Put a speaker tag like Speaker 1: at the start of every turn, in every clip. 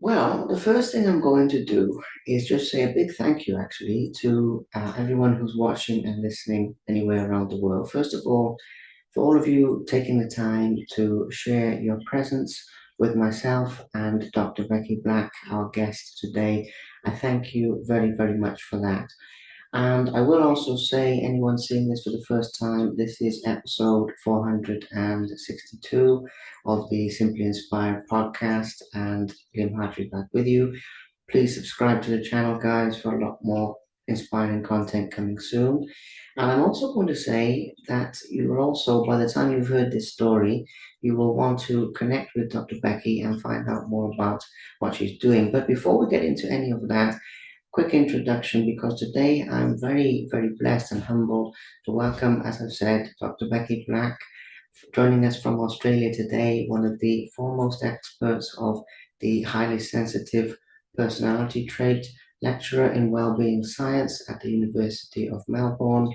Speaker 1: Well, the first thing I'm going to do is just say a big thank you, actually, to everyone who's watching and listening anywhere around the world. First of all, for all of you taking the time to share your presence with myself and Dr. Becky Black, our guest today, I thank you very, very much for that. And I will also say, anyone seeing this for the first time, this is episode 462 of the Simply Inspired podcast, and Liam Hartery back with you. Please subscribe to the channel, guys, for a lot more inspiring content coming soon. And I'm also going to say that you will also, by the time you've heard this story, you will want to connect with Dr. Becky and find out more about what she's doing. But before we get into any of that, quick introduction, because today I'm very, very blessed and humbled to welcome, as I've said, Dr. Becky Black, joining us from Australia today, one of the foremost experts of the highly sensitive personality trait, lecturer in wellbeing science at the University of Melbourne,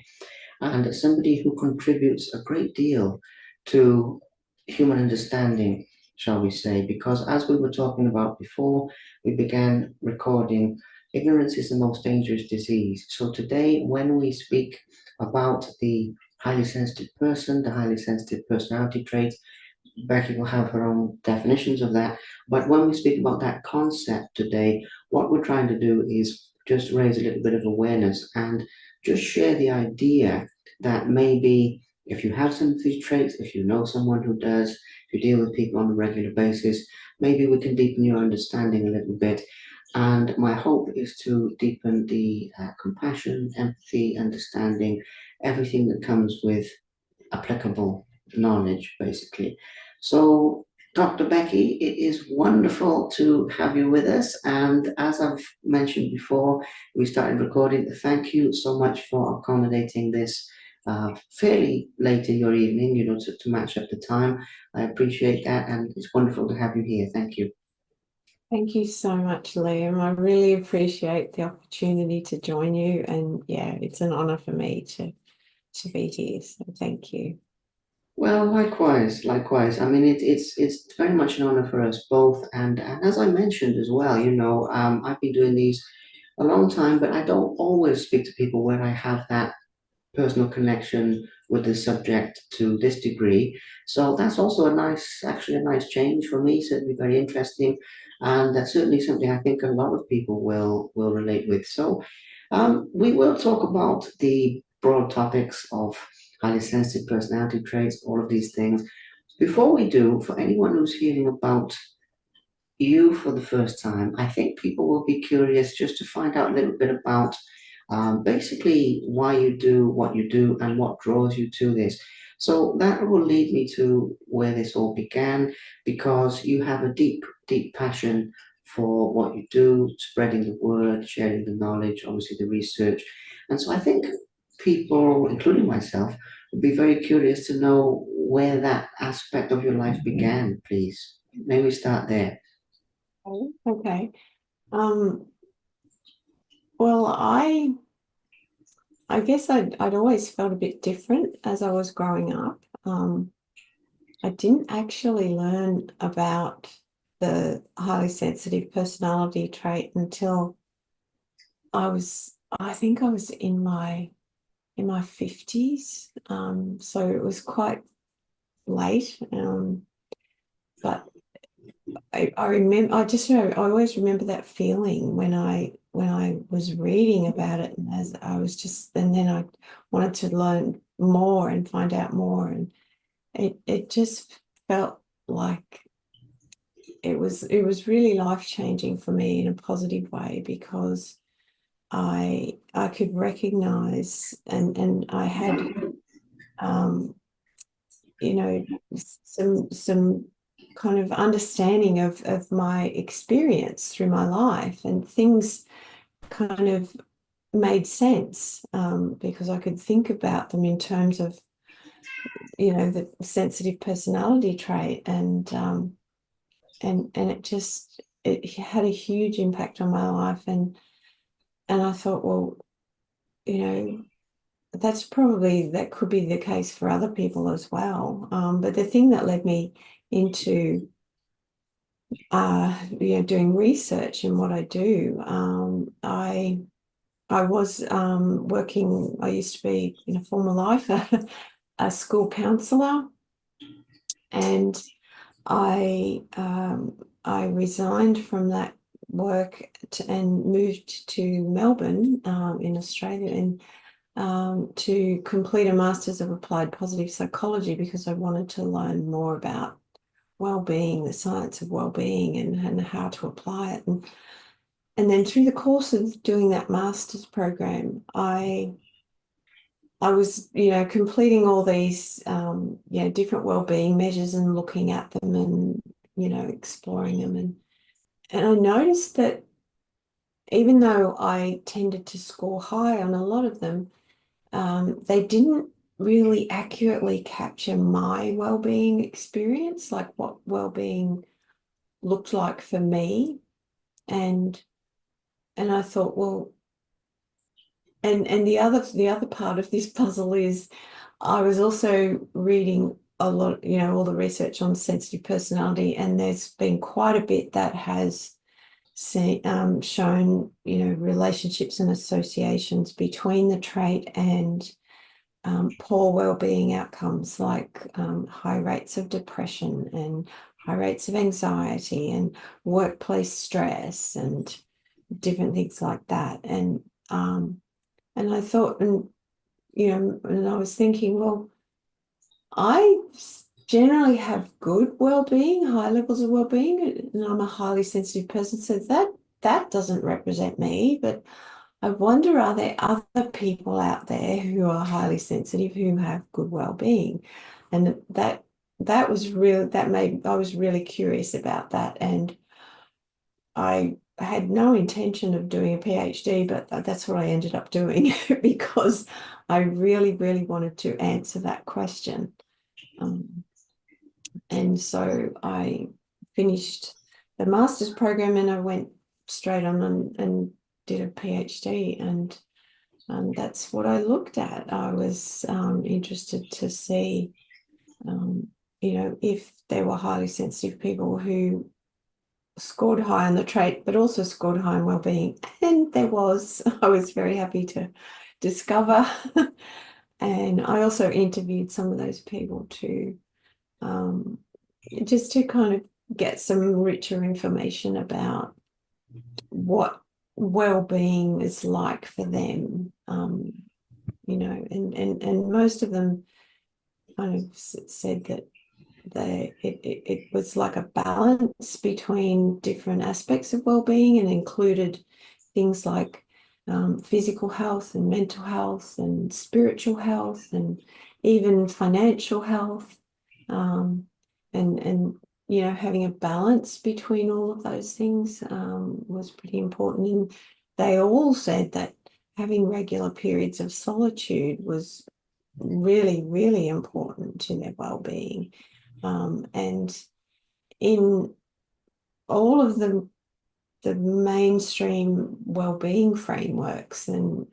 Speaker 1: and somebody who contributes a great deal to human understanding, shall we say, because as we were talking about before we began recording, ignorance is the most dangerous disease. So today, when we speak about the highly sensitive person, the highly sensitive personality trait, Becky will have her own definitions of that. But when we speak about that concept today, what we're trying to do is just raise a little bit of awareness and just share the idea that maybe if you have some of these traits, if you know someone who does, if you deal with people on a regular basis, maybe we can deepen your understanding a little bit. And my hope is to deepen the compassion, empathy, understanding, everything that comes with applicable knowledge, basically. So, Dr. Becky, it is wonderful to have you with us. And as I've mentioned before, we started recording. Thank you so much for accommodating this fairly late in your evening, to match up the time. I appreciate that. And it's wonderful to have you here. Thank you.
Speaker 2: Thank you so much, Liam. I really appreciate the opportunity to join you. And yeah, it's an honor for me to be here. So thank you.
Speaker 1: Well, likewise, likewise. I mean, it's very much an honor for us both. And as I mentioned as well, I've been doing these a long time, but I don't always speak to people where I have that personal connection with the subject to this degree. So that's also actually a nice change for me. Certainly very interesting, and that's certainly something I think a lot of people will relate with. So we will talk about the broad topics of highly sensitive personality traits, all of these things. Before we do, for anyone who's hearing about you for the first time, I think people will be curious just to find out a little bit about basically why you do what you do and what draws you to this. So that will lead me to where this all began, because you have a deep, deep passion for what you do, spreading the word, sharing the knowledge, obviously the research. And so I think people, including myself, would be very curious to know where that aspect of your life began, please. May we start there?
Speaker 2: Okay. Um, well, I guess I'd always felt a bit different as I was growing up. I didn't actually learn about the highly sensitive personality trait until I think I was in my 50s. So it was quite late. But I remember, I always remember that feeling when I was reading about it, and as I was and then I wanted to learn more and find out more, and it just felt like it was really life-changing for me in a positive way, because I could recognize, and I had um, some kind of understanding of my experience through my life, and things kind of made sense, because I could think about them in terms of the sensitive personality trait, and it had a huge impact on my life, and I thought, well, you know that could be the case for other people as well. But the thing that led me into doing research in what I do. I was working. I used to be in a former life a school counselor, and I resigned from that work and moved to Melbourne in Australia, and to complete a Master's of Applied Positive Psychology because I wanted to learn more about well-being, the science of well-being, and how to apply it. And then through the course of doing that master's program, I was, completing all these, different well-being measures and looking at them and, exploring them. And I noticed that even though I tended to score high on a lot of them, they didn't really accurately capture my well-being experience, like what well-being looked like for me. And I thought, well, and the other part of this puzzle is I was also reading a lot, all the research on sensitive personality, and there's been quite a bit that has shown, relationships and associations between the trait and poor well-being outcomes, like high rates of depression and high rates of anxiety and workplace stress and different things like that. And I thought, and I was thinking, well, I generally have good well-being, high levels of well-being, and I'm a highly sensitive person, so that doesn't represent me. But I wonder, are there other people out there who are highly sensitive who have good well-being? And that was real. I was really curious about that, and I had no intention of doing a PhD, but that's what I ended up doing because I really, really wanted to answer that question. And so I finished the master's program and I went straight on and did a PhD, and that's what I looked at. I was interested to see, if there were highly sensitive people who scored high on the trait, but also scored high on well-being. And there was, I was very happy to discover. And I also interviewed some of those people too, just to kind of get some richer information about what well-being is like for them. And most of them kind of said that it was like a balance between different aspects of well-being, and included things like physical health and mental health and spiritual health and even financial health, and having a balance between all of those things was pretty important. And they all said that having regular periods of solitude was really, really important to their well-being. And in all of the mainstream well-being frameworks and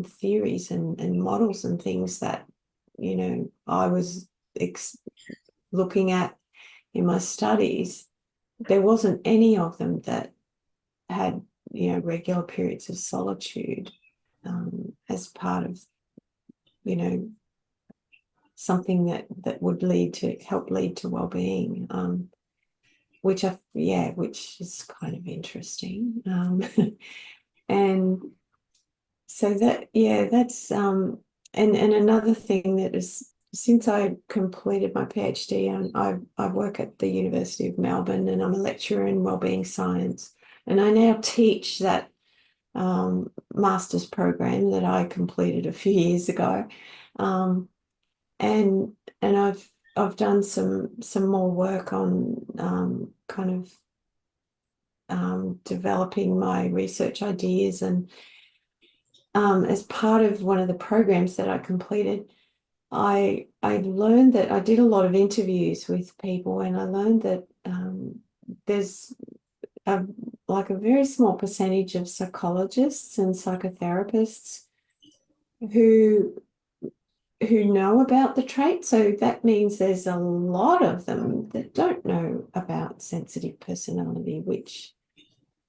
Speaker 2: theories and models and things that I was looking at in my studies, there wasn't any of them that had regular periods of solitude as part of something that would help lead to well-being, which is kind of interesting. And so that's and another thing that is, since I completed my PhD, I work at the University of Melbourne and I'm a lecturer in wellbeing science, and I now teach that master's program that I completed a few years ago. And I've done some more work on kind of developing my research ideas, and as part of one of the programs that I completed, I learned that I did a lot of interviews with people, and I learned that there's like a very small percentage of psychologists and psychotherapists who who know about the trait. So that means there's a lot of them that don't know about sensitive personality, which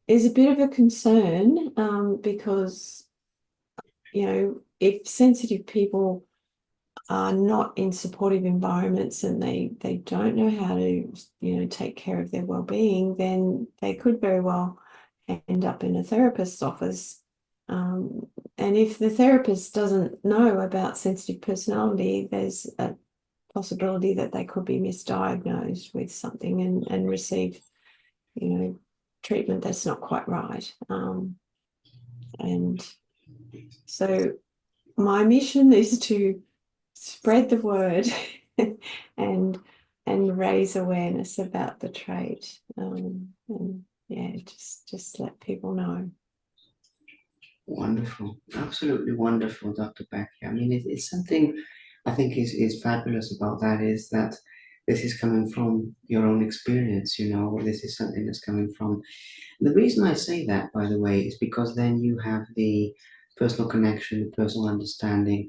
Speaker 2: is a bit of a concern, because, if sensitive people are not in supportive environments and they don't know how to, take care of their well-being, then they could very well end up in a therapist's office. And if the therapist doesn't know about sensitive personality, there's a possibility that they could be misdiagnosed with something and receive, treatment that's not quite right. And so my mission is to spread the word and raise awareness about the trait. And yeah, just let people know.
Speaker 1: Wonderful, absolutely wonderful, Dr. Becky. I mean, it's something I think is fabulous about that is that this is coming from your own experience, this is something that's coming from. The reason I say that, by the way, is because then you have the personal connection, the personal understanding.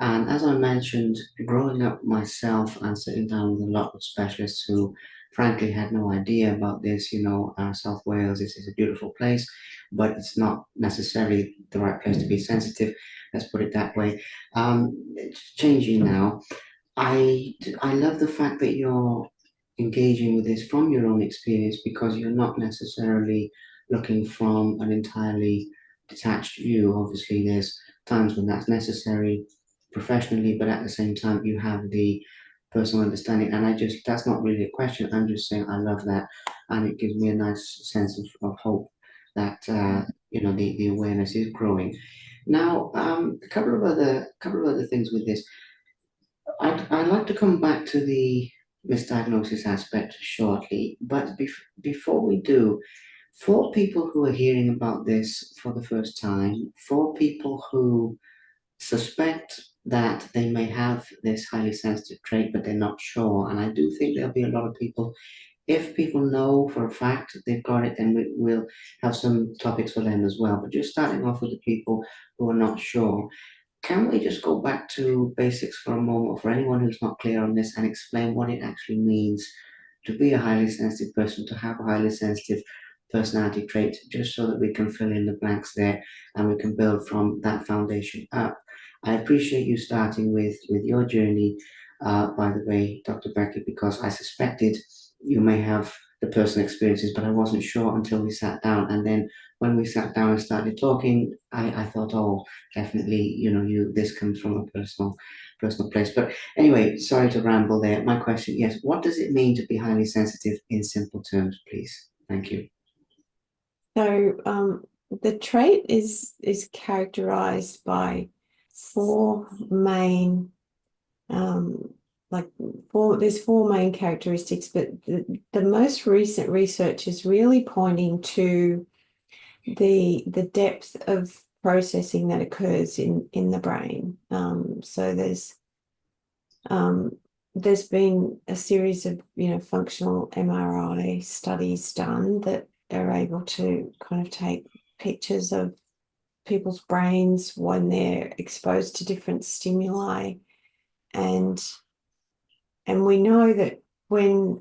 Speaker 1: And as I mentioned, growing up myself and sitting down with a lot of specialists who frankly had no idea about this, South Wales is a beautiful place, but it's not necessarily the right place to be sensitive. Let's put it that way. It's changing now. I love the fact that you're engaging with this from your own experience because you're not necessarily looking from an entirely detached view. Obviously, there's times when that's necessary professionally, but at the same time, you have the personal understanding. And that's not really a question. I'm just saying I love that. And it gives me a nice sense of hope that, the awareness is growing. Now, a couple of other things with this. I'd like to come back to the misdiagnosis aspect shortly, but before we do, for people who are hearing about this for the first time, for people who suspect that they may have this highly sensitive trait, but they're not sure, and I do think there'll be a lot of people, if people know for a fact that they've got it, then we'll have some topics for them as well. But just starting off with the people who are not sure, can we just go back to basics for a moment for anyone who's not clear on this and explain what it actually means to be a highly sensitive person, to have a highly sensitive personality trait, just so that we can fill in the blanks there and we can build from that foundation up. I appreciate you starting with your journey, by the way, Dr. Becky, because I suspected you may have the personal experiences, but I wasn't sure until we sat down. And then when we sat down and started talking, I thought, oh, definitely, this comes from a personal place. But anyway, sorry to ramble there. My question, yes, what does it mean to be highly sensitive in simple terms, please? Thank you.
Speaker 2: So the trait is characterized by four main there's four main characteristics, but the most recent research is really pointing to the depth of processing that occurs in the brain. So there's been a series of functional MRI studies done that are able to kind of take pictures of people's brains when they're exposed to different stimuli, and we know that when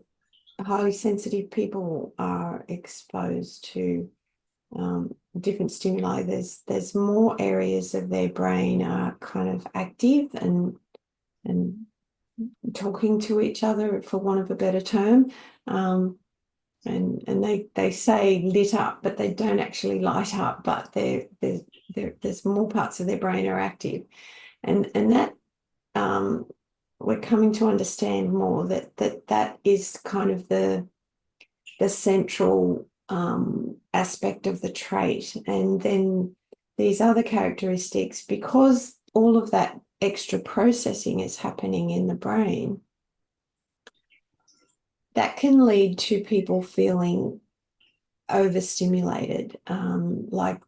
Speaker 2: highly sensitive people are exposed to different stimuli, there's more areas of their brain are kind of active and talking to each other, for want of a better term. And they say lit up, but they don't actually light up, but there's more parts of their brain are active. And that we're coming to understand more that is kind of the central aspect of the trait. And then these other characteristics, because all of that extra processing is happening in the brain, that can lead to people feeling overstimulated. Like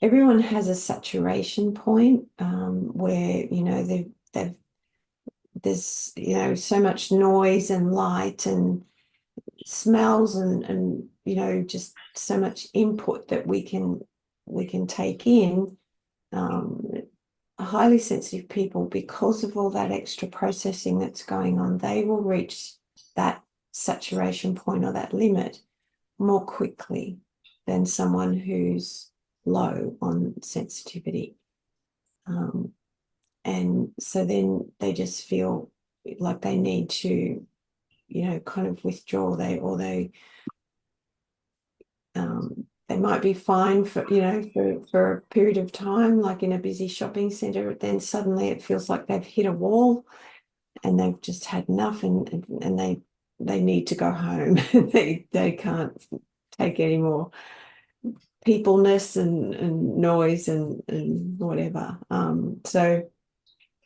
Speaker 2: everyone has a saturation point, where there's so much noise and light and smells and just so much input that we can take in. highly sensitive people, because of all that extra processing that's going on, they will reach that saturation point or that limit more quickly than someone who's low on sensitivity. And so then they just feel like they need to, kind of withdraw. They might be fine for a period of time, like in a busy shopping center. Then suddenly it feels like they've hit a wall and they've just had enough, and they need to go home. They can't take any more peopleness and noise and whatever. So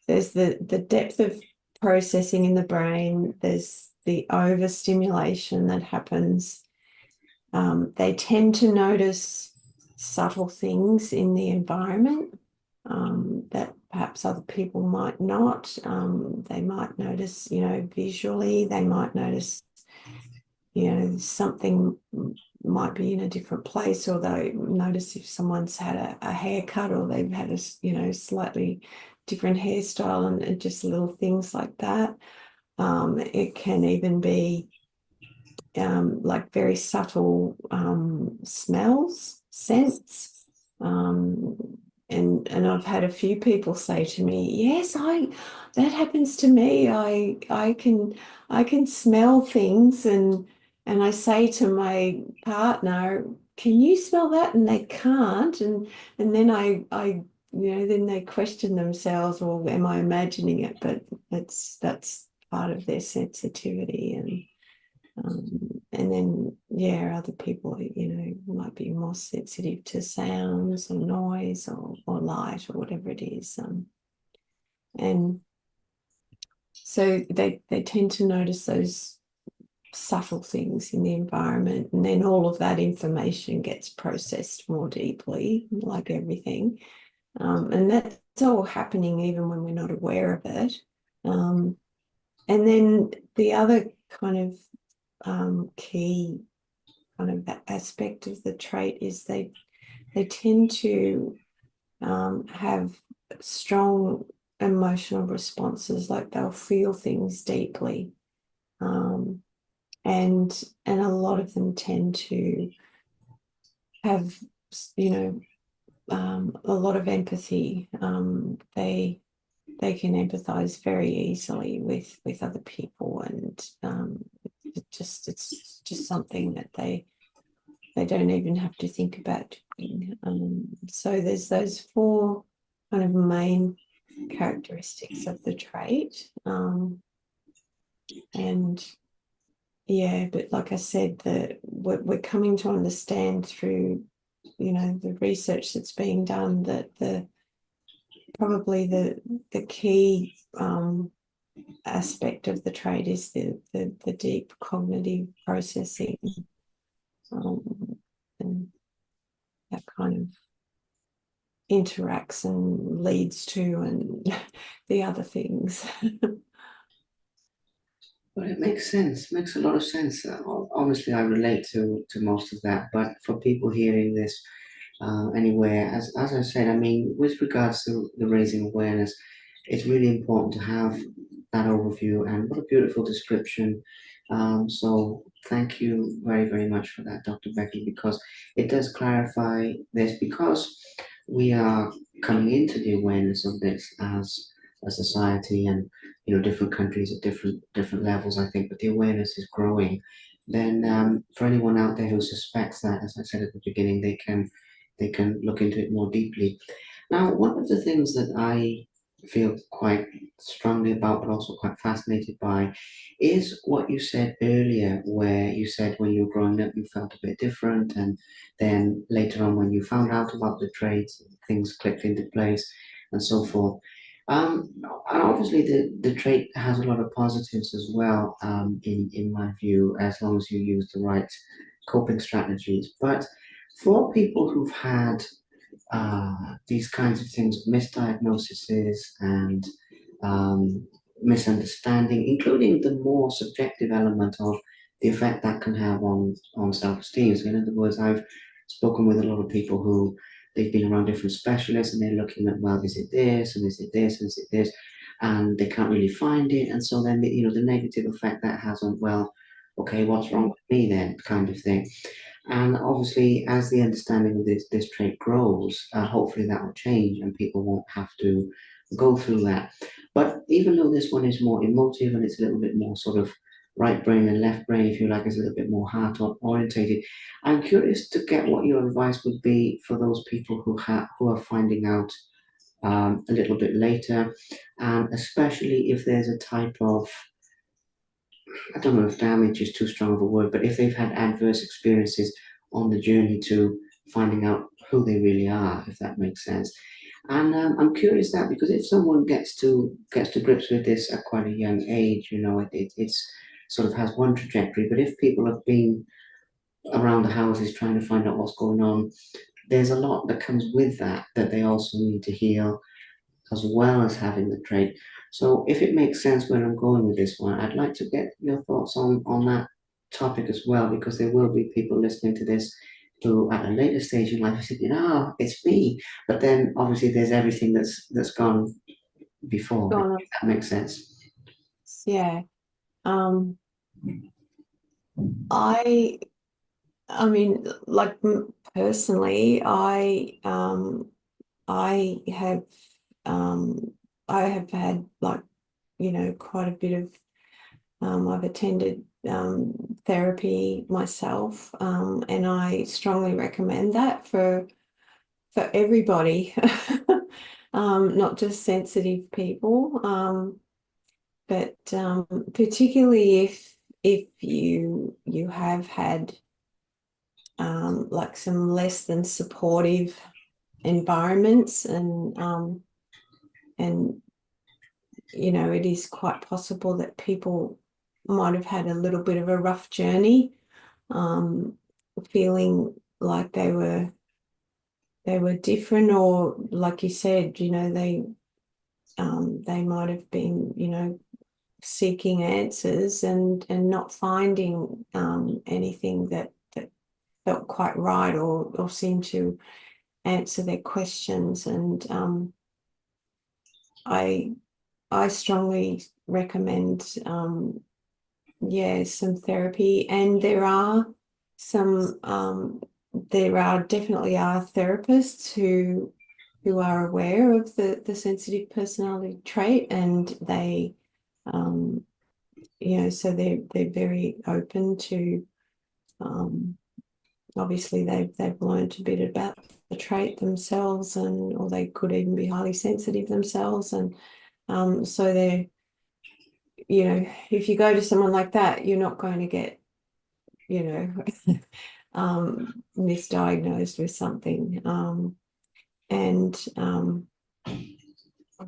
Speaker 2: there's the depth of processing in the brain. There's the overstimulation that happens. They tend to notice subtle things in the environment that perhaps other people might not. They might notice, visually. They might notice, something might be in a different place, or they notice if someone's had a haircut, or they've had a slightly different hairstyle, and just little things like that. It can even be like very subtle smells, scents. Um, and I've had a few people say to me, yes, that happens to me. I can smell things, and I say to my partner, can you smell that? And they can't. And then then they question themselves, well, am I imagining it? But that's part of their sensitivity. And then, yeah, other people, might be more sensitive to sounds or noise or light or whatever it is. And so they tend to notice those subtle things in the environment, and then all of that information gets processed more deeply, like everything. And that's all happening even when we're not aware of it. And then the other kind of key kind of aspect of the trait is they tend to have strong emotional responses, like they'll feel things deeply, and a lot of them tend to have a lot of empathy. They can empathize very easily with other people, and it's just something that they don't even have to think about doing. So there's those four kind of main characteristics of the trait. And yeah, but like I said, we're coming to understand through, the research that's being done, that probably the key aspect of the trait is the deep cognitive processing, and that kind of interacts and leads to, and the other things.
Speaker 1: But it makes sense, makes a lot of sense. Obviously, I relate to most of that, but for people hearing this anywhere, as I said, I mean, with regards to the raising awareness, it's really important to have that overview, and what a beautiful description. So thank you very, very much for that, Dr. Becky, because it does clarify this, because we are coming into the awareness of this as a society, and different countries at different levels, I think, but the awareness is growing. Then for anyone out there who suspects that, as I said at the beginning, they can look into it more deeply. Now, one of the things that I feel quite strongly about, but also quite fascinated by, is what you said earlier, where you said when you were growing up, you felt a bit different, and then later on, when you found out about the traits, things clicked into place, and so forth. And obviously, the trait has a lot of positives as well, in my view, as long as you use the right coping strategies. But for people who've had these kinds of things, misdiagnoses and misunderstanding, including the more subjective element of the effect that can have on self-esteem. So in other words, I've spoken with a lot of people who they've been around different specialists and they're looking at, well, is it this and is it this and is it this, and they can't really find it, and so then the negative effect that has on, well, okay, what's wrong with me then, kind of thing. And obviously, as the understanding of this trait grows, hopefully that will change and people won't have to go through that. But even though this one is more emotive and it's a little bit more sort of right brain and left brain, if you like, is a little bit more heart orientated, I'm curious to get what your advice would be for those people who are finding out a little bit later, and especially if there's a type of, I don't know if damage is too strong of a word, but if they've had adverse experiences on the journey to finding out who they really are, if that makes sense. And I'm curious that, because if someone gets to grips with this at quite a young age, it's sort of has one trajectory. But if people have been around the houses trying to find out what's going on, there's a lot that comes with that they also need to heal, as well as having the trait. So if it makes sense where I'm going with this one, I'd like to get your thoughts on that topic as well, because there will be people listening to this who at a later stage in life are thinking, oh, it's me. But then obviously there's everything that's gone before, if
Speaker 2: Gone.
Speaker 1: that makes sense.
Speaker 2: Yeah. Um, I I mean, like personally, I have um I have had like, quite a bit of I've attended therapy myself, and I strongly recommend that for everybody, not just sensitive people, but particularly if you have had like some less than supportive environments, and it is quite possible that people might have had a little bit of a rough journey, um, feeling like they were different, or like you said, they might have been, seeking answers and not finding anything that felt quite right, or seemed to answer their questions. And I I strongly recommend, yeah, some therapy. And there are definitely are therapists who are aware of the sensitive personality trait, and they, um, so they're very open to, um, obviously they've learned a bit about the trait themselves, or they could even be highly sensitive themselves. And so they're, if you go to someone like that, you're not going to get, you know, misdiagnosed with something. And I'm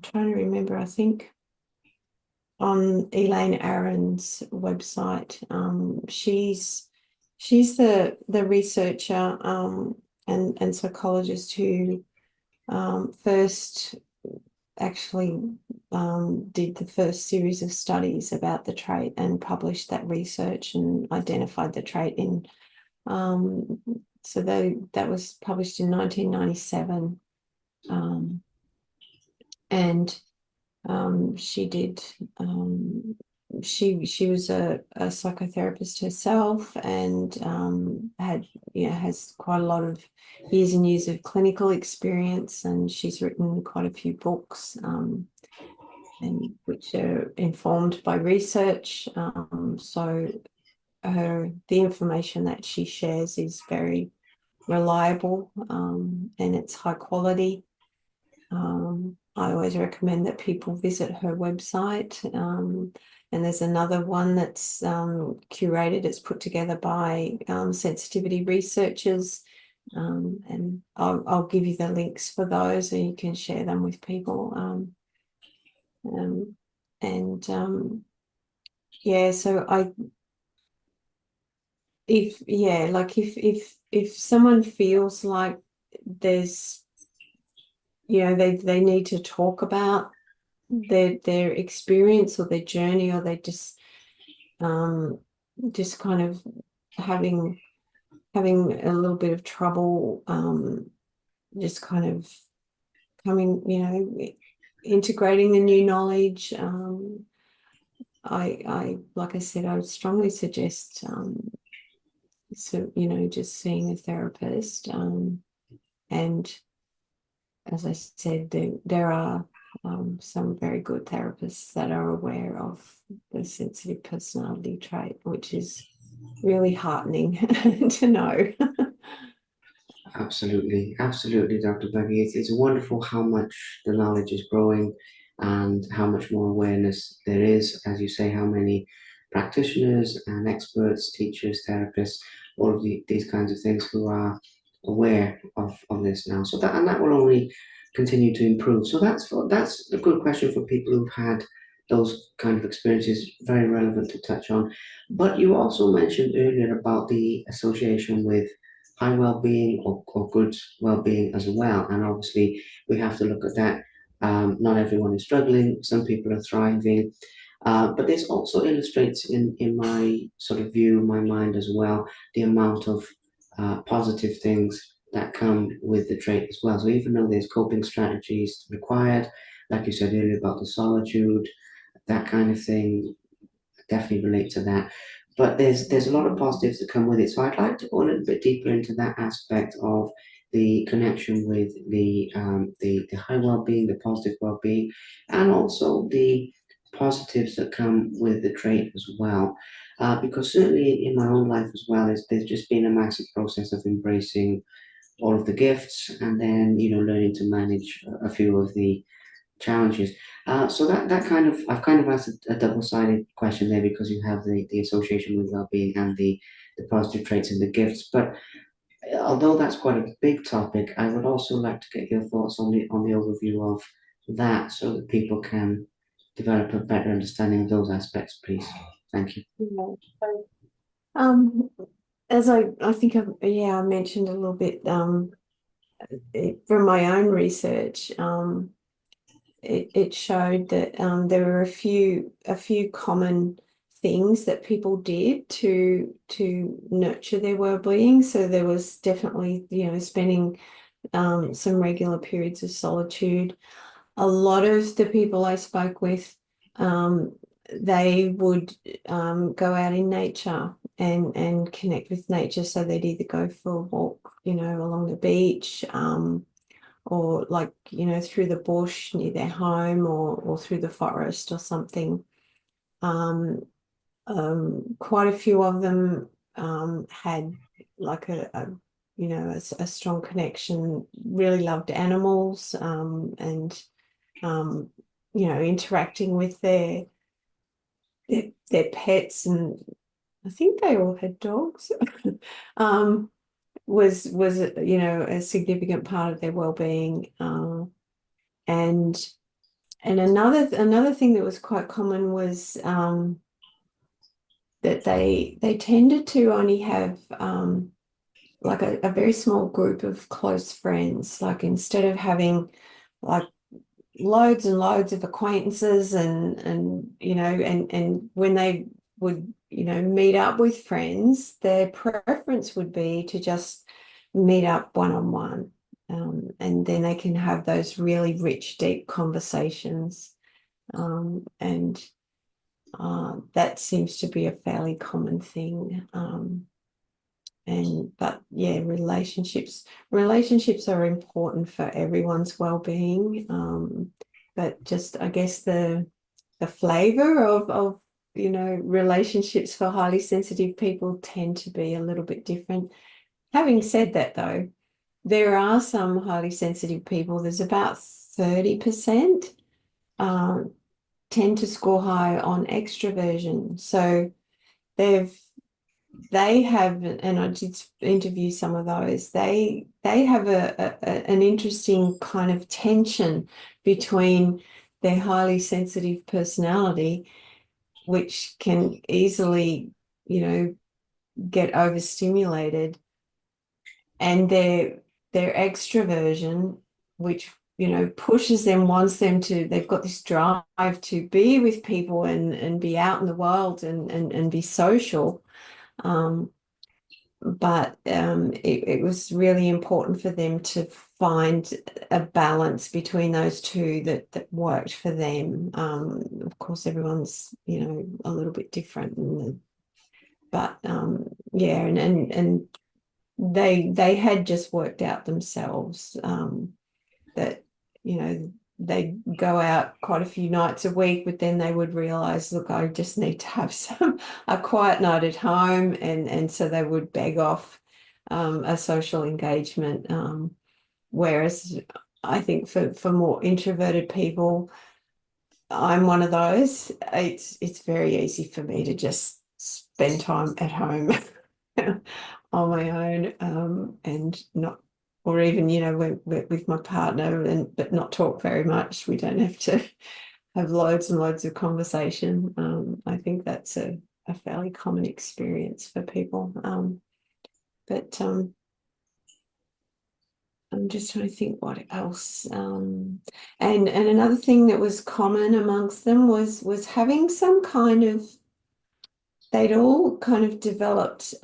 Speaker 2: trying to remember, I think on Elaine Aron's website, she's the researcher, and psychologist who first actually did the first series of studies about the trait and published that research and identified the trait in, so that was published in 1997, and she did, she was a psychotherapist herself, and has quite a lot of years and years of clinical experience, and she's written quite a few books, and which are informed by research. So the information that she shares is very reliable, and it's high quality. I always recommend that people visit her website. And there's another one that's curated, it's put together by sensitivity researchers. And I'll give you the links for those, and you can share them with people. And yeah, so if someone feels like there's, they need to talk about their experience or their journey, or they just kind of having a little bit of trouble, just kind of coming, integrating the new knowledge. Like I said, I would strongly suggest, so, just seeing a therapist. And as I said, there are some very good therapists that are aware of the sensitive personality trait, which is really heartening to know.
Speaker 1: Absolutely, absolutely, Dr. Becky. It's wonderful how much the knowledge is growing and how much more awareness there is. As you say, how many practitioners and experts, teachers, therapists, all of these kinds of things who are aware of this now. So that will only continue to improve. So that's a good question for people who've had those kind of experiences, very relevant to touch on. But you also mentioned earlier about the association with high well-being or good well-being as well. And obviously, we have to look at that. Not everyone is struggling. Some people are thriving. But this also illustrates in my sort of view, my mind as well, the amount of positive things that come with the trait as well. So even though there's coping strategies required, like you said earlier about the solitude, that kind of thing, definitely relate to that. But there's a lot of positives that come with it. So I'd like to go a little bit deeper into that aspect of the connection with the high well-being, the positive well-being, and also the positives that come with the trait as well. Because certainly in my own life as well, there's just been a massive process of embracing all of the gifts and then learning to manage a few of the challenges. So that kind of I've kind of asked a double-sided question there because you have the association with well-being and the positive traits and the gifts. But although that's quite a big topic, I would also like to get your thoughts on the overview of that so that people can develop a better understanding of those aspects, please. Thank you.
Speaker 2: Yeah. So, um, as I think I mentioned a little bit from my own research, it showed that there were a few common things that people did to nurture their well-being. So there was definitely, spending some regular periods of solitude. A lot of the people I spoke with, they would go out in nature and connect with nature. So they'd either go for a walk, along the beach, or like, through the bush near their home, or through the forest or something. Um, Quite a few of them had like a strong connection, really loved animals, and um, interacting with their pets, and I think they all had dogs. um, was a significant part of their well-being. And another thing that was quite common was that they tended to only have like a very small group of close friends. Like instead of having like loads and loads of acquaintances, and when they would meet up with friends, their preference would be to just meet up one-on-one, and then they can have those really rich, deep conversations, and that seems to be a fairly common thing. But yeah, relationships are important for everyone's well-being. But just I guess the flavor of relationships for highly sensitive people tend to be a little bit different. Having said that, though, there are some highly sensitive people. There's about 30% um, tend to score high on extroversion. So they've they have, and I did interview some of those, they have an interesting kind of tension between their highly sensitive personality, which can easily, get overstimulated, and their extroversion, which pushes them, wants them to, they've got this drive to be with people and be out in the world and be social. um but it was really important for them to find a balance between those two that worked for them. Of course, everyone's, a little bit different, but yeah, and they had just worked out themselves that they'd go out quite a few nights a week, but then they would realize, look, I just need to have a quiet night at home, and so they would beg off a social engagement. Whereas I think for more introverted people, I'm one of those. It's very easy for me to just spend time at home on my own, and not, or even, with my partner, but not talk very much. We don't have to have loads and loads of conversation. I think that's a fairly common experience for people. But I'm just trying to think what else. And another thing that was common amongst them was having some kind of, they'd all kind of developed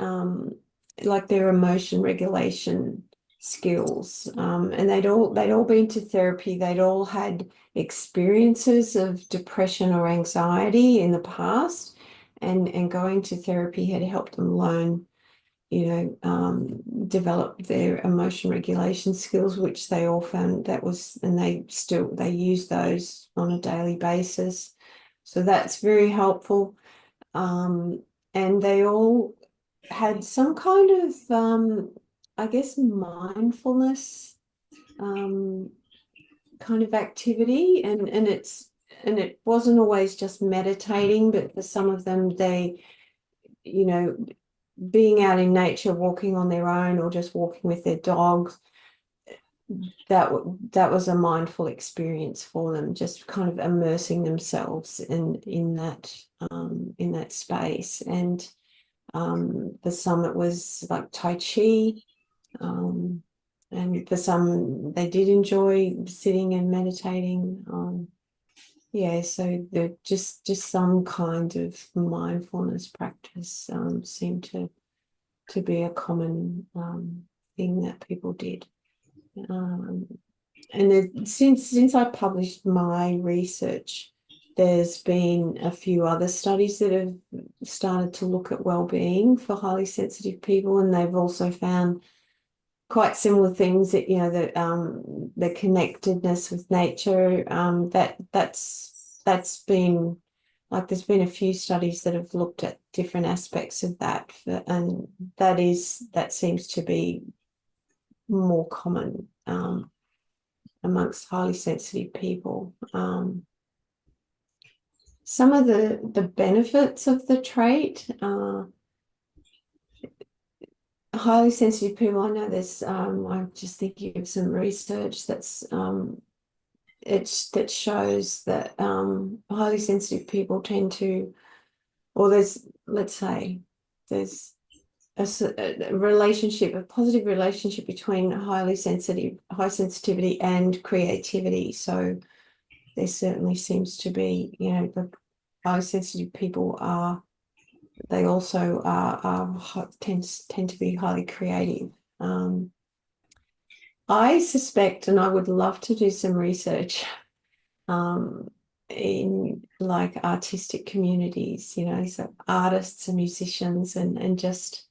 Speaker 2: like their emotion regulation skills, and they'd all been to therapy. They'd all had experiences of depression or anxiety in the past, and going to therapy had helped them learn, develop their emotion regulation skills, which they all found that was, and they use those on a daily basis. So that's very helpful. And they all had some kind of, I guess, mindfulness kind of activity, and it wasn't always just meditating, but for some of them, they, you know, being out in nature, walking on their own, or just walking with their dogs, that was a mindful experience for them, just kind of immersing themselves in that space. And for some it was like Tai Chi, um, and for some they did enjoy sitting and meditating. Yeah, so they're just some kind of mindfulness practice seemed to be a common thing that people did. Um, and since I published my research, there's been a few other studies that have started to look at well-being for highly sensitive people, and they've also found quite similar things, that that the connectedness with nature, that's been, like, there's been a few studies that have looked at different aspects of that, and that seems to be more common amongst highly sensitive people. Some of the benefits of the trait, highly sensitive people, I know there's, I'm just thinking of some research that shows that highly sensitive people tend to, or let's say, there's a relationship, a positive relationship between high sensitivity and creativity. So there certainly seems to be, the highly sensitive people they also tend to be highly creative. I suspect, and I would love to do some research in like artistic communities, so artists and musicians, and just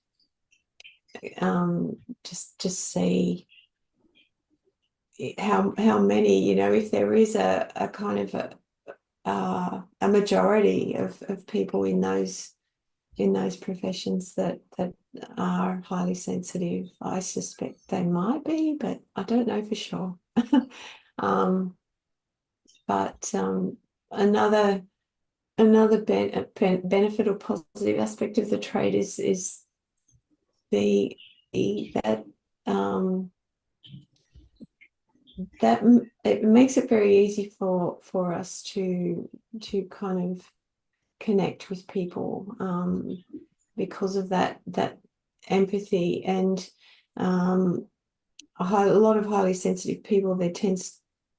Speaker 2: see how many, if there is a kind of a majority of people in those professions that are highly sensitive. I suspect they might be, but I don't know for sure. But another benefit or positive aspect of the trait is the that that it makes it very easy for us to kind of connect with people, because of that empathy. And a lot of highly sensitive people, they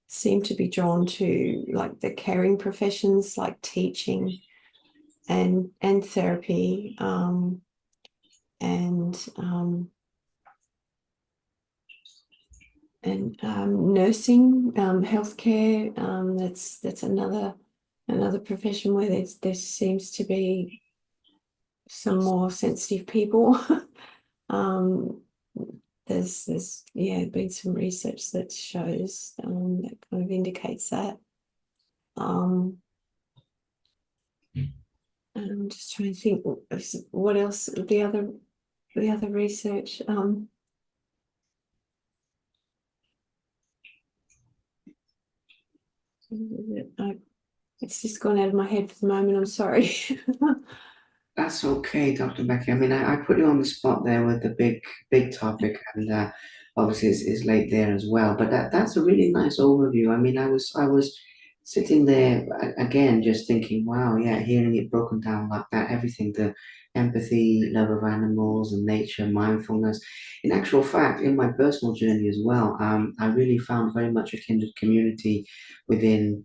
Speaker 2: seem to be drawn to like the caring professions, like teaching and therapy, and nursing, healthcare. That's another profession where there seems to be some more sensitive people. um, there's been some research that shows that kind of indicates that. I'm just trying to think what else the other research. It's just gone out of my head for the moment. I'm sorry.
Speaker 1: That's okay, Dr. Becky. I mean, I put you on the spot there with the big topic, and obviously it's late there as well. But that's a really nice overview. I mean, I was sitting there again, just thinking, wow, yeah, hearing it broken down like that, everything, the empathy, love of animals and nature, mindfulness. In actual fact, in my personal journey as well, I really found very much a kindred community within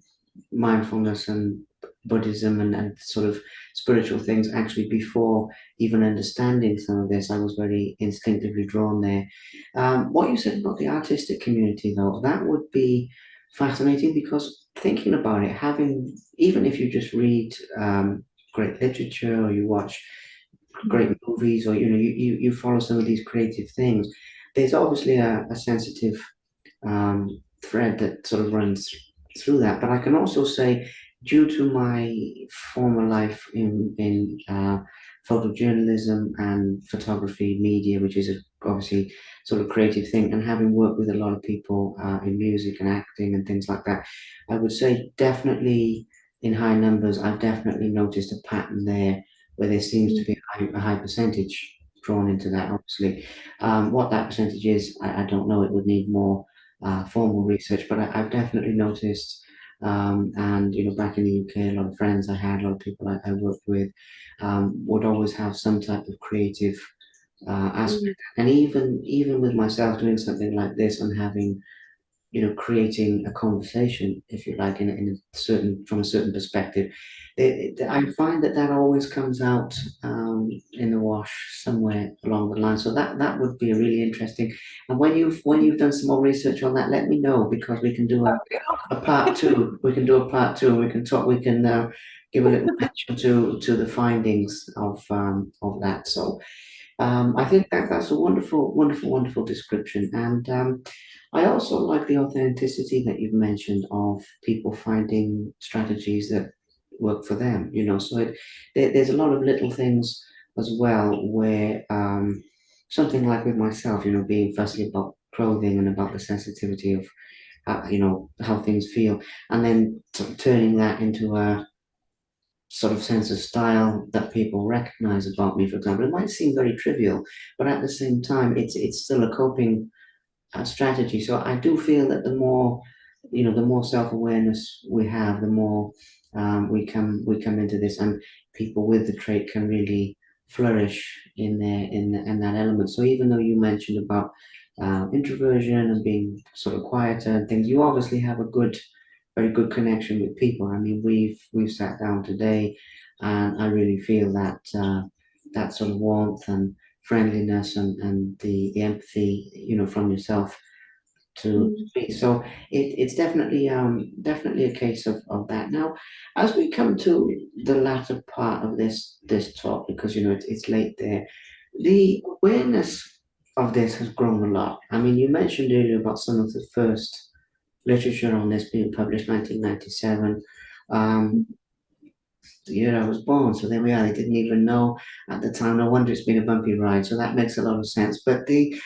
Speaker 1: mindfulness and Buddhism and sort of spiritual things actually before even understanding some of this. I was very instinctively drawn there. What you said about the artistic community, though, that would be fascinating because thinking about it, having, even if you just read great literature or you watch great movies or you follow some of these creative things, there's obviously a sensitive thread that sort of runs through that. But I can also say, due to my former life in photojournalism and photography media, which is obviously sort of creative thing, and having worked with a lot of people in music and acting and things like that, I would say definitely in high numbers, I've definitely noticed a pattern there where there seems to be a high percentage drawn into that. Obviously, what that percentage is, I don't know. It would need more formal research, but I've definitely noticed, and back in the UK, a lot of friends I had, a lot of people I worked with, would always have some type of creative
Speaker 2: Mm,
Speaker 1: aspect, and even with myself doing something like this and having creating a conversation, if you like, in a certain from a certain perspective. I find that always comes out in the wash somewhere along the line. So that would be really interesting. And when you've done some more research on that, let me know because we can do a part two. We can do a part two, and we can talk. We can give a little mention to the findings of that. So I think that's a wonderful, wonderful, wonderful description. And I also like the authenticity that you've mentioned of people finding strategies that work for them. So there's a lot of little things as well where something like with myself, being fussy about clothing and about the sensitivity of how things feel, and then turning that into a sort of sense of style that people recognize about me, for example. It might seem very trivial, but at the same time, it's still a coping strategy. So I do feel that the more self-awareness we have, the more we come into this, and people with the trait can really flourish in that element. So even though you mentioned about introversion and being sort of quieter and things, you obviously have a very good connection with people. I mean, we've sat down today, and I really feel that sort of warmth and friendliness and the empathy, from yourself to
Speaker 2: mm,
Speaker 1: me. So it's definitely a case of that. Now, as we come to the latter part of this talk, because it's late there, the awareness of this has grown a lot. I mean, you mentioned earlier about some of the first literature on this being published 1997. Um, the year I was born. So there we are. They didn't even know at the time. No wonder it's been a bumpy ride. So that makes a lot of sense. But the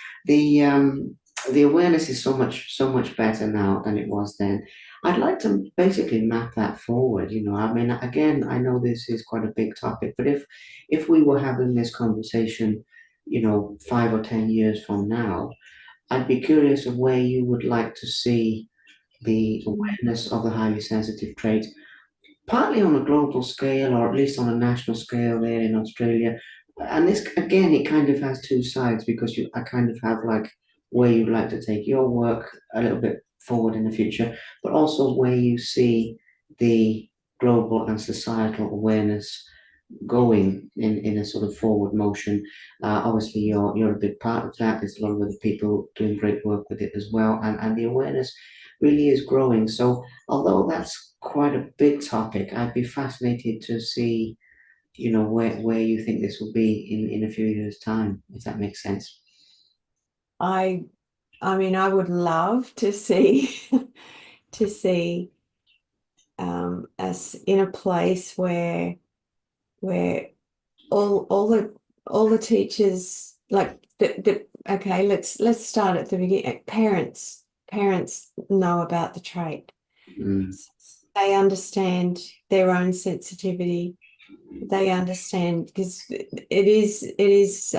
Speaker 1: awareness is so much better now than it was then. I'd like to basically map that forward. I mean, again, I know this is quite a big topic, but if we were having this conversation, 5 or 10 years from now, I'd be curious of where you would like to see the
Speaker 2: mm,
Speaker 1: awareness of the highly sensitive trait partly on a global scale or at least on a national scale there in Australia. And this again, it kind of has two sides because I kind of have like where you'd like to take your work a little bit forward in the future, but also where you see the global and societal awareness going in a sort of forward motion. Obviously, you're a big part of that. There's a lot of other people doing great work with it as well, and the awareness really is growing. So, although that's quite a big topic, I'd be fascinated to see, where you think this will be in a few years' time, if that makes sense.
Speaker 2: I I mean, I would love to see to see us in a place where all the teachers like the okay, let's start at the beginning. Parents know about the trait.
Speaker 1: Mm,
Speaker 2: They understand their own sensitivity. They understand because it is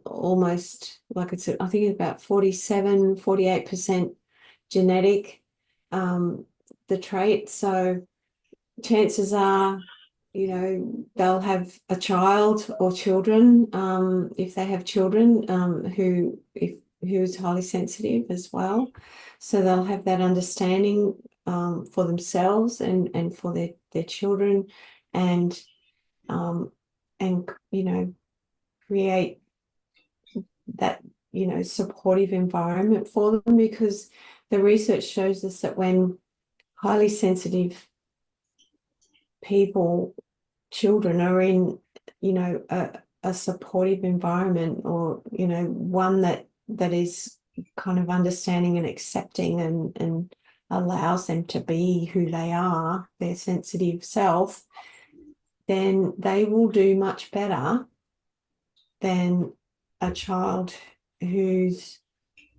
Speaker 2: almost like I think it's about 48% genetic, um, the trait. So chances are, they'll have a child or children, if they have children, who is highly sensitive as well. So they'll have that understanding, for themselves and for their children, and um, and create that supportive environment for them, because the research shows us that when highly sensitive people, children, are in a supportive environment, or one that is kind of understanding and accepting, and allows them to be who they are, their sensitive self, then they will do much better than a child who's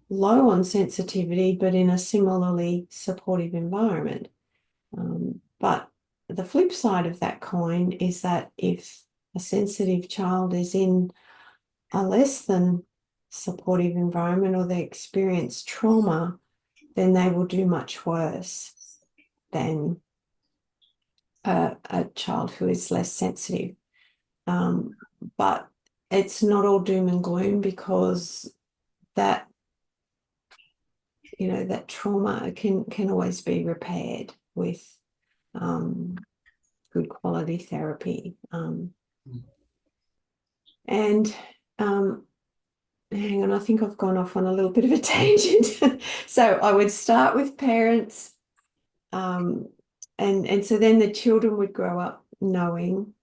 Speaker 2: low on sensitivity but in a similarly supportive environment. But the flip side of that coin is that if a sensitive child is in a less than supportive environment, or they experience trauma, then they will do much worse than a child who is less sensitive. Um, but it's not all doom and gloom, because that that trauma can always be repaired with um, good quality therapy. And hang on, I think I've gone off on a little bit of a tangent. So I would start with parents, um, and so then the children would grow up knowing.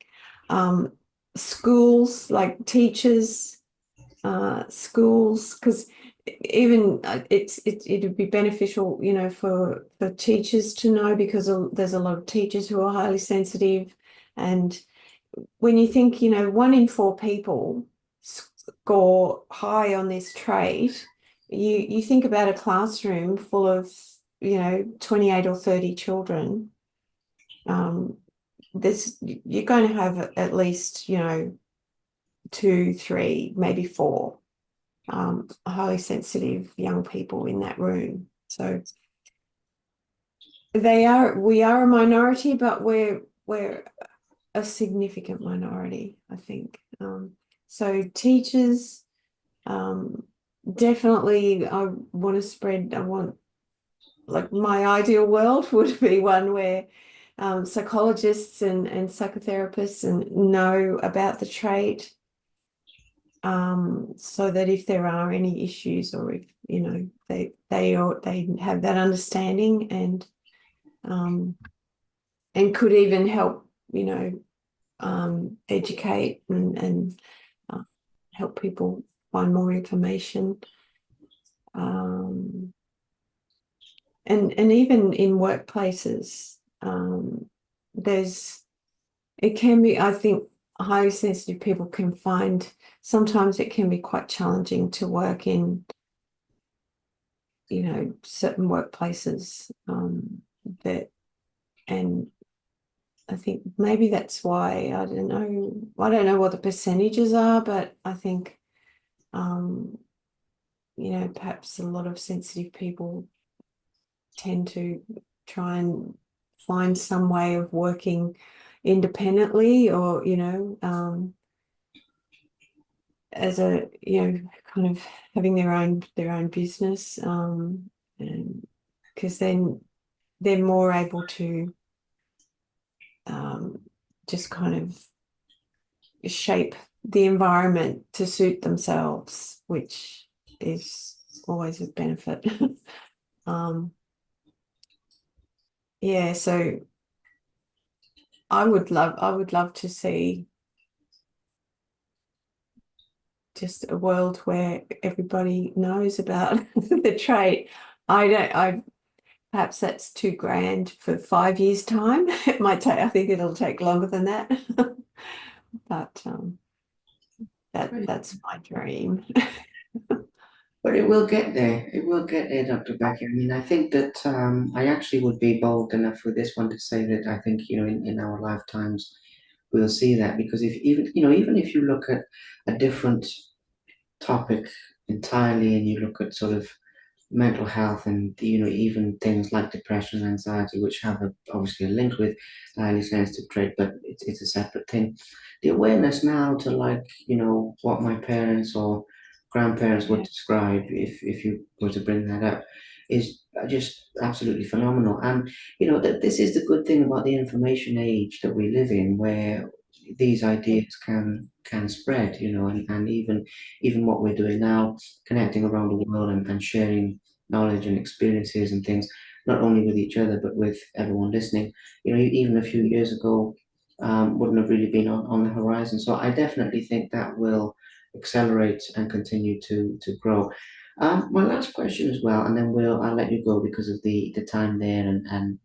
Speaker 2: um, Schools, like teachers, schools, because even it'd be beneficial, for teachers to know, because there's a lot of teachers who are highly sensitive. And when you think, 1 in 4 people score high on this trait, you think about a classroom full of 28 or 30 children. You're going to have at least 2, 3, maybe 4 highly sensitive young people in that room. So we are a minority, but we're a significant minority, I think. So teachers, definitely, I want, like, my ideal world would be one where psychologists and psychotherapists know about the trait, so that if there are any issues, or if they have that understanding, and could even help educate and uh, help people find more information, and even in workplaces, there's it can be, I think, highly sensitive people can find sometimes it can be quite challenging to work in certain workplaces, that and I think maybe that's why, I don't know what the percentages are, but I think perhaps a lot of sensitive people tend to try and find some way of working independently, or as a kind of having their own business, and because then they're more able to just kind of shape the environment to suit themselves, which is always a benefit. Yeah, so I would love to see just a world where everybody knows about the trait. I perhaps that's too grand for 5 years' time. It might take, I think it'll take longer than that. But that's my dream.
Speaker 1: But it will get there. It will get there, Dr. Becky. I mean, I think that I actually would be bold enough with this one to say that I think, in our lifetimes, we'll see that because if even, even if you look at a different topic entirely and you look at sort of mental health and even things like depression and anxiety which have obviously a link with highly sensitive trait, but it's a separate thing. The awareness now to, like, what my parents or grandparents would
Speaker 2: Yeah.
Speaker 1: describe, if you were to bring that up, is just absolutely phenomenal. And that this is the good thing about the information age that we live in, where these ideas can spread, and even what we're doing now, connecting around the world and sharing knowledge and experiences and things, not only with each other, but with everyone listening. Even a few years ago, wouldn't have really been on the horizon. So I definitely think that will accelerate and continue to grow. My last question as well, and then I'll let you go because of the time there, and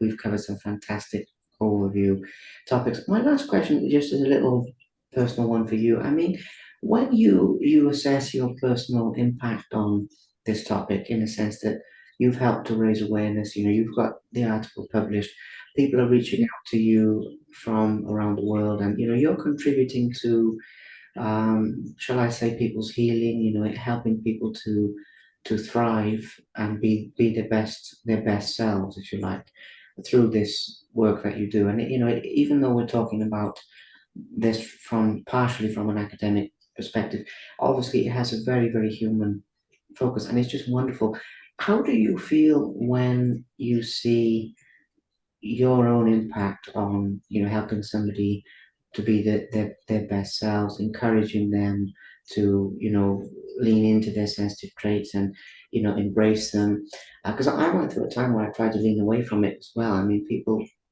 Speaker 1: we've covered some fantastic overview topics. My last question, just as a little personal one for you. I mean, when you assess your personal impact on this topic, in the sense that you've helped to raise awareness, you've got the article published, people are reaching out to you from around the world, and you're contributing to, shall I say, people's healing, helping people to thrive and be their best selves, if you like, through this work that you do. And even though we're talking about this from partially from an academic perspective, obviously it has a very, very human focus, and it's just wonderful. How do you feel when you see your own impact on, helping somebody to be their best selves, encouraging them to, lean into their sensitive traits and, embrace them? Because I went through a time where I tried to lean away from it as well. I mean,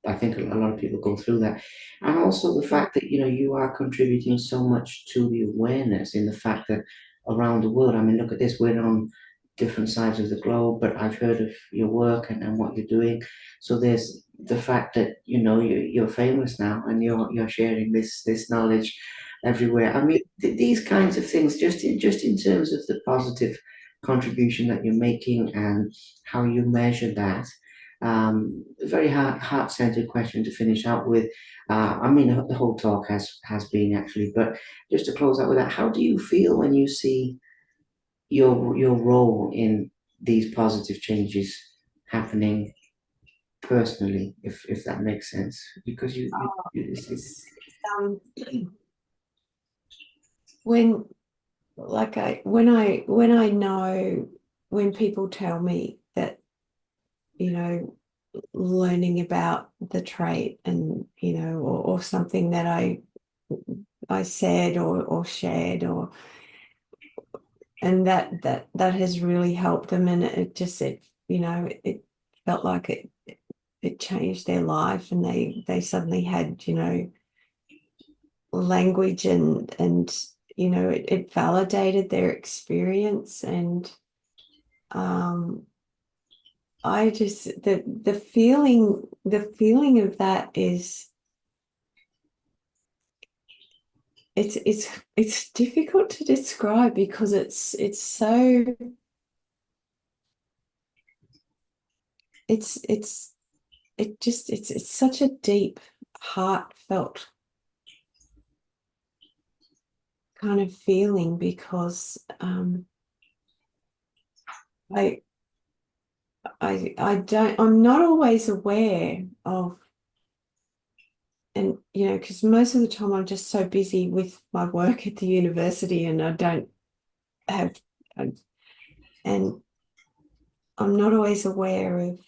Speaker 1: I think a lot of people go through that. And also the fact that, you are contributing so much to the awareness, in the fact that around the world, I mean, look at this, we're on different sides of the globe, but I've heard of your work and what you're doing. So there's the fact that, you're famous now, and you're sharing this knowledge everywhere. I mean, these kinds of things, just in terms of the positive contribution that you're making and how you measure that. A very heart-centered question to finish out with. I mean, the whole talk has been actually, but just to close out with that, how do you feel when you see your role in these positive changes happening personally, if that makes sense, because
Speaker 2: Um, when when I know, when people tell me that, you know, learning about the trait, and or something that I said or shared, or and that has really helped them, and it just it felt like it changed their life, and they suddenly had language, and it validated their experience. And um I just the feeling of that is, it's difficult to describe, because it's so it's it just it's such a deep, heartfelt kind of feeling, because I I'm not always aware of, and because most of the time I'm just so busy with my work at the university, and I don't have and I'm not always aware of,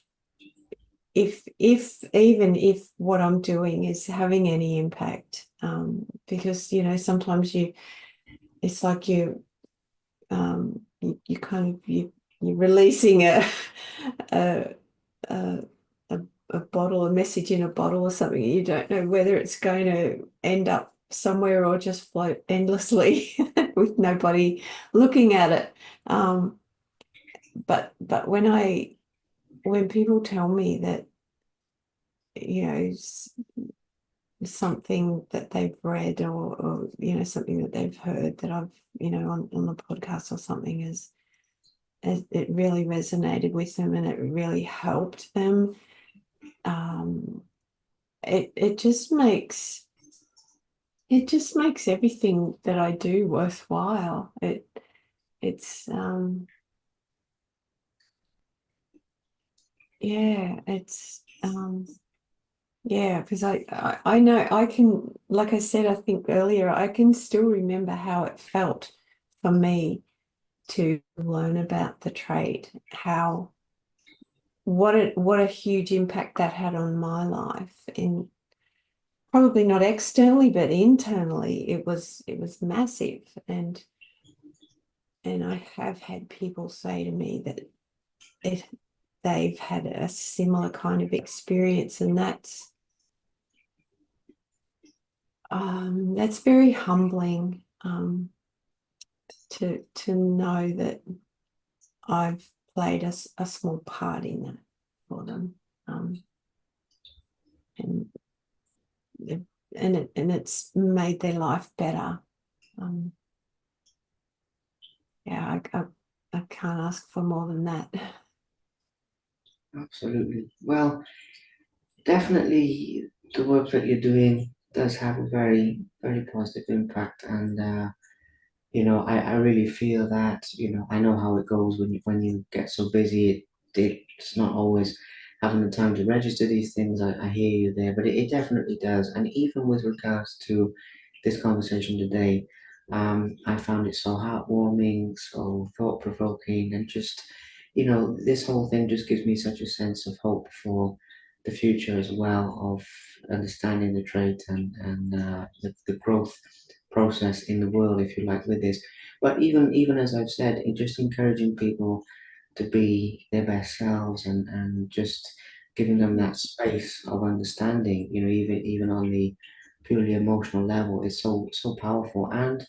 Speaker 2: if even if what I'm doing is having any impact because sometimes it's like you kind of you're releasing a a, a a bottle, a message in a bottle or something. You don't know whether it's going to end up somewhere or just float endlessly with nobody looking at it. But when people tell me that something that they've read or something that they've heard that I've on the podcast or something is it really resonated with them and it really helped them. um it just makes everything that I do worthwhile. It's yeah, it's yeah, because I know I can, like I said, I think earlier, I can still remember how it felt for me to learn about the trait, how what a huge impact that had on my life, and probably not externally, but internally, it was massive. And I have had people say to me that it they've had a similar kind of experience, and that's very humbling, to know that I've played a small part in that for them. And it's made their life better. Um, yeah, I can't ask for more than that.
Speaker 1: Absolutely. Well, definitely the work that you're doing does have a very, very positive impact. And, I really feel that, I know how it goes when you get so busy. It's not always having the time to register these things. I hear you there, but it definitely does. And even with regards to this conversation today, I found it so heartwarming, so thought-provoking, and just, this whole thing just gives me such a sense of hope for the future as well, of understanding the trait and the growth process in the world, if you like, with this. But even as I've said, just encouraging people to be their best selves and just giving them that space of understanding, even on the purely emotional level is so powerful. And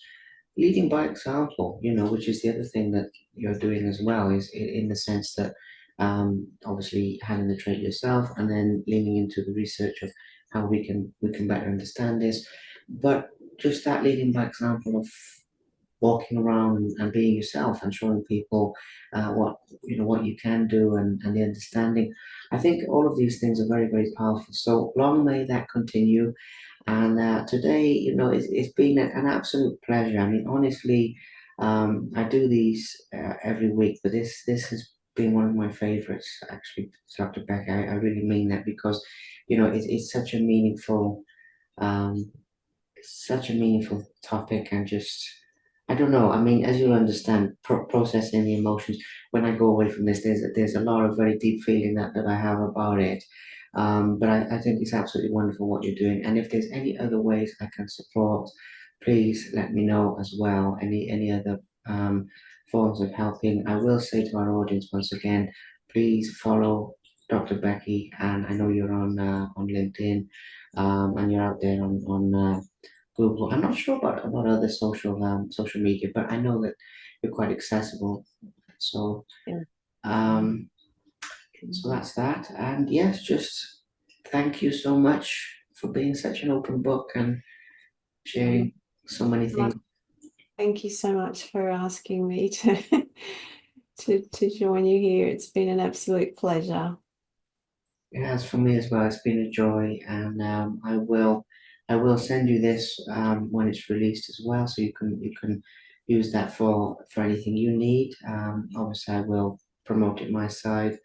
Speaker 1: leading by example, which is the other thing that you're doing as well, is in the sense that obviously having the trait yourself and then leaning into the research of how we can better understand this. But just that leading by example of walking around and being yourself and showing people what you can do and the understanding. I think all of these things are very, very powerful. So long may that continue. And today, it's been an absolute pleasure. I mean, honestly, I do these every week, but this has been one of my favorites, actually, Dr. Beck. I really mean that because, it's um, such a meaningful topic and just, I don't know. I mean, as you'll understand, processing the emotions, when I go away from this, there's a lot of very deep feeling that I have about it. But I think it's absolutely wonderful what you're doing. And if there's any other ways I can support, please let me know as well. Any other forms of helping. I will say to our audience once again, please follow Dr. Becky, and I know you're on LinkedIn, and you're out there on Google. I'm not sure about other social media, but I know that you're quite accessible. So
Speaker 2: Yeah.
Speaker 1: um, so that's that. And yes, just thank you so much for being such an open book and
Speaker 2: Um,
Speaker 1: sharing so many
Speaker 2: well,
Speaker 1: things.
Speaker 2: thank you so much for asking me to to join you here. It's been an absolute pleasure.
Speaker 1: It has for me as well. It's been a joy, and I will send you this when it's released as well, so you can use that for anything you need. Obviously, I will promote it my side.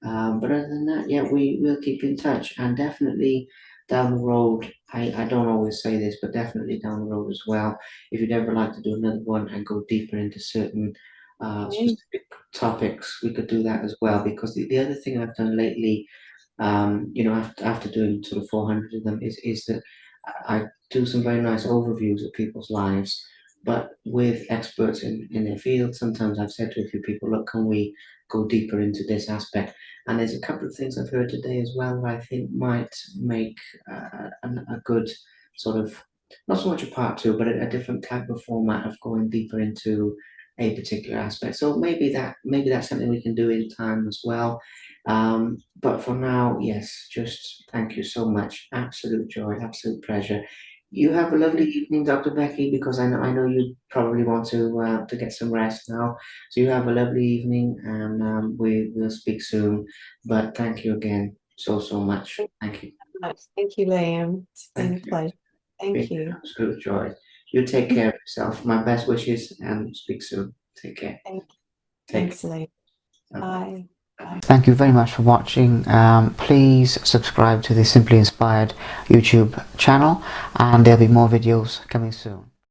Speaker 1: But other than that, yeah, we will keep in touch and definitely down the road. I don't always say this, but definitely down the road as well. If you'd ever like to do another one and go deeper into certain
Speaker 2: Yeah.
Speaker 1: specific topics, we could do that as well. Because the other thing I've done lately, after doing sort of 400 of them, is that I do some very nice overviews of people's lives, but with experts in their field. Sometimes I've said to a few people, look, can we go deeper into this aspect? And there's a couple of things I've heard today as well that I think might make a good sort of, not so much a part two, but a different type of format of going deeper into a particular aspect. So maybe that's something we can do in time as well. But for now, yes, just thank you so much. Absolute joy, absolute pleasure. You have a lovely evening, Dr. Becky, because I know you probably want to get some rest now. So you have a lovely evening, and we will speak soon. But thank you again so much. Thank you.
Speaker 2: Much. Thank you, Liam. It's been a
Speaker 1: Thank you.
Speaker 2: pleasure. Thank
Speaker 1: Been
Speaker 2: you.
Speaker 1: an absolute joy. You take care of yourself. My best wishes, and speak soon. Take care.
Speaker 2: Thank,
Speaker 1: Take
Speaker 2: thanks, Liam.
Speaker 1: care.
Speaker 2: Bye. Bye.
Speaker 1: Thank you very much for watching. Please subscribe to the Simply Inspired YouTube channel, and there'll be more videos coming soon.